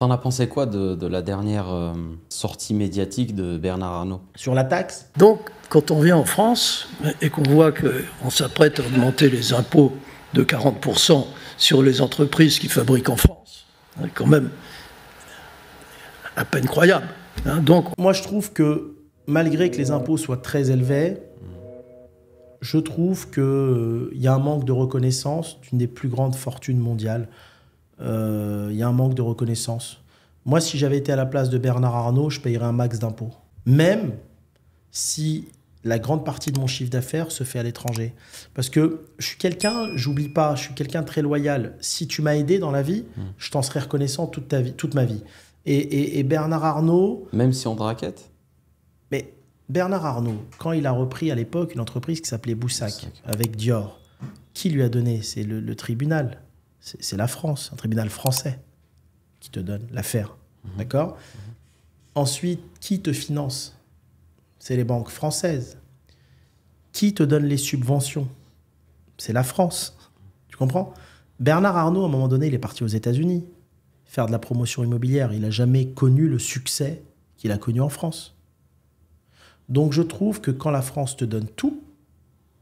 T'en as pensé quoi de la dernière sortie médiatique de Bernard Arnault? Sur la taxe? Donc, quand on vient en France et qu'on voit qu'on s'apprête à augmenter les impôts de 40% sur les entreprises qui fabriquent en France, c'est quand même à peine croyable. Donc, Moi, je trouve que malgré que les impôts soient très élevés, je trouve qu'il y a un manque de reconnaissance d'une des plus grandes fortunes mondiales. Il y a un manque de reconnaissance. Moi, si j'avais été à la place de Bernard Arnault, je payerais un max d'impôts. Même si la grande partie de mon chiffre d'affaires se fait à l'étranger. Parce que je suis quelqu'un, j'oublie pas, je suis quelqu'un de très loyal. Si tu m'as aidé dans la vie, je t'en serai reconnaissant toute ma vie. Et Bernard Arnault... Même si on te raquette? Mais Bernard Arnault, quand il a repris à l'époque une entreprise qui s'appelait Boussac, avec Dior, qui lui a donné? C'est le tribunal. C'est la France, un tribunal français qui te donne l'affaire. D'accord? Ensuite, qui te finance? C'est les banques françaises. Qui te donne les subventions? C'est la France. Tu comprends? Bernard Arnault, à un moment donné, il est parti aux États-Unis faire de la promotion immobilière. Il n'a jamais connu le succès qu'il a connu en France. Donc je trouve que quand la France te donne tout,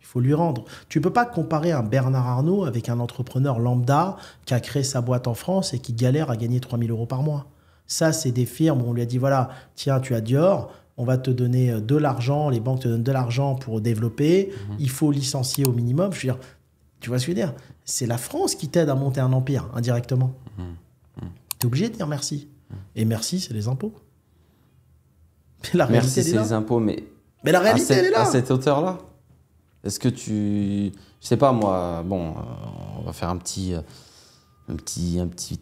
il faut lui rendre. Tu ne peux pas comparer un Bernard Arnault avec un entrepreneur lambda qui a créé sa boîte en France et qui galère à gagner 3 000 € par mois. Ça, c'est des firmes où on lui a dit, voilà, tiens, tu as Dior, on va te donner de l'argent, les banques te donnent de l'argent pour développer, il faut licencier au minimum. Je veux dire, tu vois ce que je veux dire? C'est la France qui t'aide à monter un empire, indirectement. Tu es obligé de dire merci. Et merci, c'est les impôts. Mais la réalité, Merci, elle est c'est là. les impôts, mais la réalité, elle est là. à cette hauteur-là, est-ce que tu... Je sais pas, moi, bon, on va faire un petit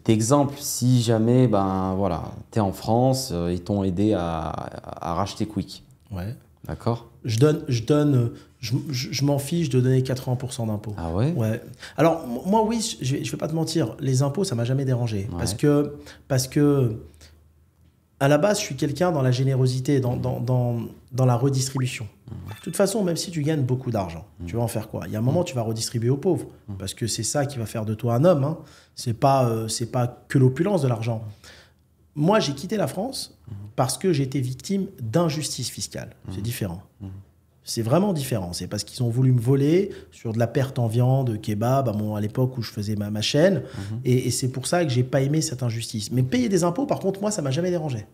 exemple. Si jamais, ben voilà, tu es en France, ils t'ont aidé à racheter Quick. Ouais. D'accord? Je m'en fiche de donner 80% d'impôts. Ah ouais? Ouais. Alors, moi, oui, je vais pas te mentir, les impôts, ça m'a jamais dérangé. Ouais. Parce que, à la base, je suis quelqu'un dans la générosité, dans la redistribution. De toute façon, même si tu gagnes beaucoup d'argent, tu vas en faire quoi? Il y a un moment, tu vas redistribuer aux pauvres. Parce que c'est ça qui va faire de toi un homme. Hein. C'est pas que l'opulence de l'argent. Moi, j'ai quitté la France parce que j'ai été victime d'injustice fiscale. C'est différent. C'est vraiment différent. C'est parce qu'ils ont voulu me voler sur de la perte en viande, kebab, à l'époque où je faisais ma chaîne. Et c'est pour ça que j'ai pas aimé cette injustice. Mais payer des impôts, par contre, moi, ça m'a jamais dérangé.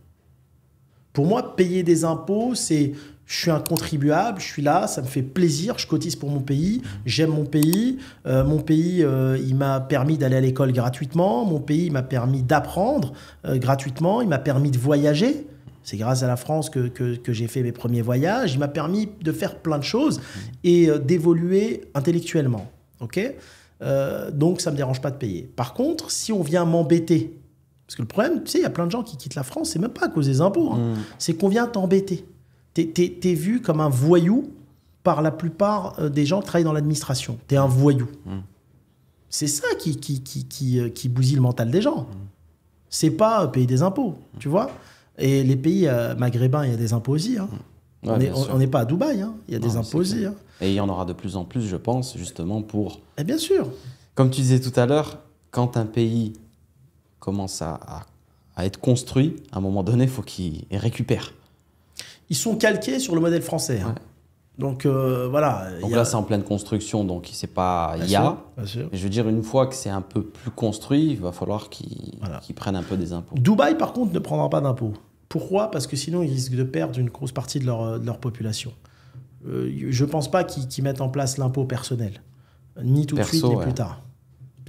Pour moi, payer des impôts, c'est... Je suis un contribuable, je suis là, ça me fait plaisir, je cotise pour mon pays, j'aime mon pays. Il m'a permis d'aller à l'école gratuitement, mon pays m'a permis d'apprendre gratuitement, il m'a permis de voyager. C'est grâce à la France que j'ai fait mes premiers voyages. Il m'a permis de faire plein de choses et d'évoluer intellectuellement. Okay, donc, ça ne me dérange pas de payer. Par contre, si on vient m'embêter, parce que le problème, tu sais, il y a plein de gens qui quittent la France, c'est même pas à cause des impôts, c'est qu'on vient t'embêter. T'es vu comme un voyou par la plupart des gens qui travaillent dans l'administration. T'es un voyou. C'est ça qui bousille le mental des gens. C'est pas payer des impôts, tu vois. Et les pays maghrébins, il y a des impôts aussi. Hein. Ouais, on n'est pas à Dubaï, hein. Il y a des impôts aussi. Hein. Et il y en aura de plus en plus, je pense, justement pour... Et bien sûr. Comme tu disais tout à l'heure, quand un pays commence à être construit, à un moment donné, il faut qu'il récupère. Ils sont calqués sur le modèle français. Hein. Ouais. Donc, voilà. Donc là, c'est en pleine construction, donc c'est pas... Il y a. Mais je veux dire, une fois que c'est un peu plus construit, il va falloir qu'ils prennent un peu des impôts. Dubaï, par contre, ne prendra pas d'impôts. Pourquoi? Parce que sinon, ils risquent de perdre une grosse partie de leur population. Je ne pense pas qu'ils mettent en place l'impôt personnel. Ni tout de suite, ni plus tard.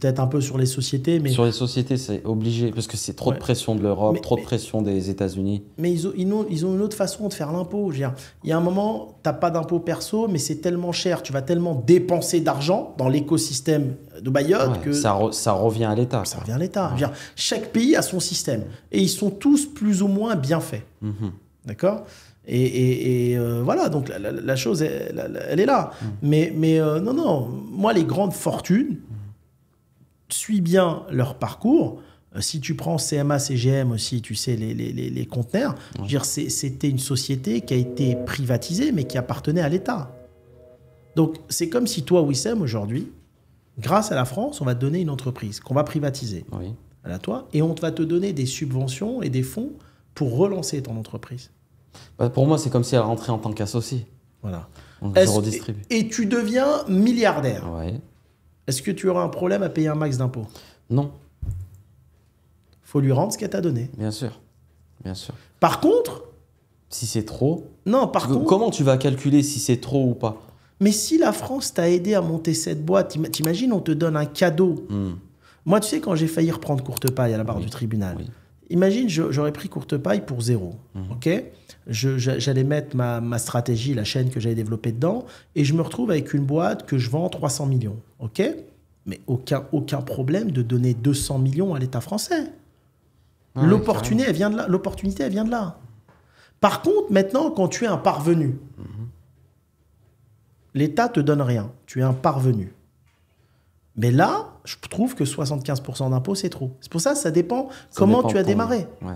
Peut-être un peu sur les sociétés, mais... Sur les sociétés, c'est obligé, parce que c'est trop de pression de l'Europe, trop de pression des États-Unis. Mais ils ont une autre façon de faire l'impôt. Il y a un moment, tu n'as pas d'impôt perso, mais c'est tellement cher, tu vas tellement dépenser d'argent dans l'écosystème de Mayotte que... Ça revient à l'État. Ça revient à l'État. Ouais. Chaque pays a son système. Et ils sont tous plus ou moins bien faits. D'accord ? Et voilà, donc la chose, elle est là. Mais non, moi, les grandes fortunes... Suis bien leur parcours. Si tu prends CMA, CGM aussi, tu sais, les conteneurs, je veux dire, c'était une société qui a été privatisée, mais qui appartenait à l'État. Donc, c'est comme si toi, Wissem, aujourd'hui, grâce à la France, on va te donner une entreprise qu'on va privatiser. Oui. à toi, et on va te donner des subventions et des fonds pour relancer ton entreprise. Bah, pour moi, c'est comme si elle rentrait en tant qu'associé. Voilà. Je redistribue. Et tu deviens milliardaire. Ouais. Est-ce que tu auras un problème à payer un max d'impôts? Non. Faut lui rendre ce qu'elle t'a donné. Bien sûr. Bien sûr. Par contre... Si c'est trop... Non, par contre... Comment tu vas calculer si c'est trop ou pas? Mais si la France t'a aidé à monter cette boîte, t'imagines, on te donne un cadeau. Moi, tu sais, quand j'ai failli reprendre Courtepaille à la barre du tribunal, imagine, j'aurais pris Courtepaille pour 0. Ok, j'allais mettre ma stratégie, la chaîne que j'avais développée dedans, et je me retrouve avec une boîte que je vends 300 millions. Ok, mais aucun problème de donner 200 millions à l'État français. L'opportunité, elle vient de là. L'opportunité, elle vient de là. Par contre, maintenant, quand tu es un parvenu, l'État te donne rien. Tu es un parvenu. Mais là, je trouve que 75% d'impôts, c'est trop. C'est pour ça, ça dépend comment tu as démarré. Ouais.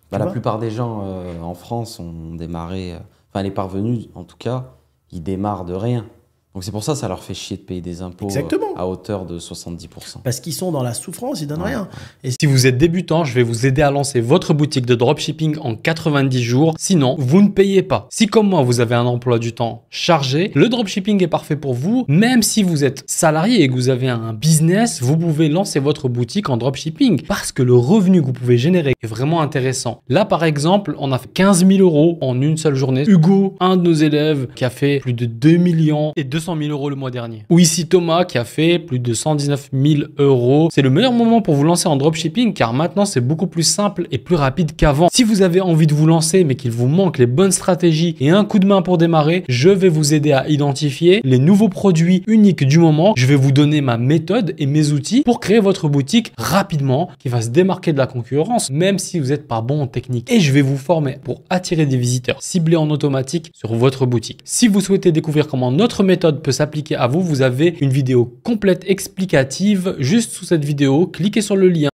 Bah, la plupart des gens en France ont démarré... Enfin, les parvenus, en tout cas, ils démarrent de rien. Donc c'est pour ça que ça leur fait chier de payer des impôts à hauteur de 70%. Parce qu'ils sont dans la souffrance, ils donnent rien. Et si vous êtes débutant, je vais vous aider à lancer votre boutique de dropshipping en 90 jours. Sinon, vous ne payez pas. Si comme moi, vous avez un emploi du temps chargé, le dropshipping est parfait pour vous. Même si vous êtes salarié et que vous avez un business, vous pouvez lancer votre boutique en dropshipping parce que le revenu que vous pouvez générer est vraiment intéressant. Là, par exemple, on a fait 15 000 € en une seule journée. Hugo, un de nos élèves, qui a fait plus de 2 millions et 200 000 € le mois dernier. Ou ici Thomas qui a fait plus de 119 000 €. C'est le meilleur moment pour vous lancer en dropshipping car maintenant c'est beaucoup plus simple et plus rapide qu'avant. Si vous avez envie de vous lancer mais qu'il vous manque les bonnes stratégies et un coup de main pour démarrer, je vais vous aider à identifier les nouveaux produits uniques du moment. Je vais vous donner ma méthode et mes outils pour créer votre boutique rapidement qui va se démarquer de la concurrence même si vous n'êtes pas bon en technique. Et je vais vous former pour attirer des visiteurs ciblés en automatique sur votre boutique. Si vous souhaitez découvrir comment notre méthode peut s'appliquer à vous, vous avez une vidéo complète explicative juste sous cette vidéo. Cliquez sur le lien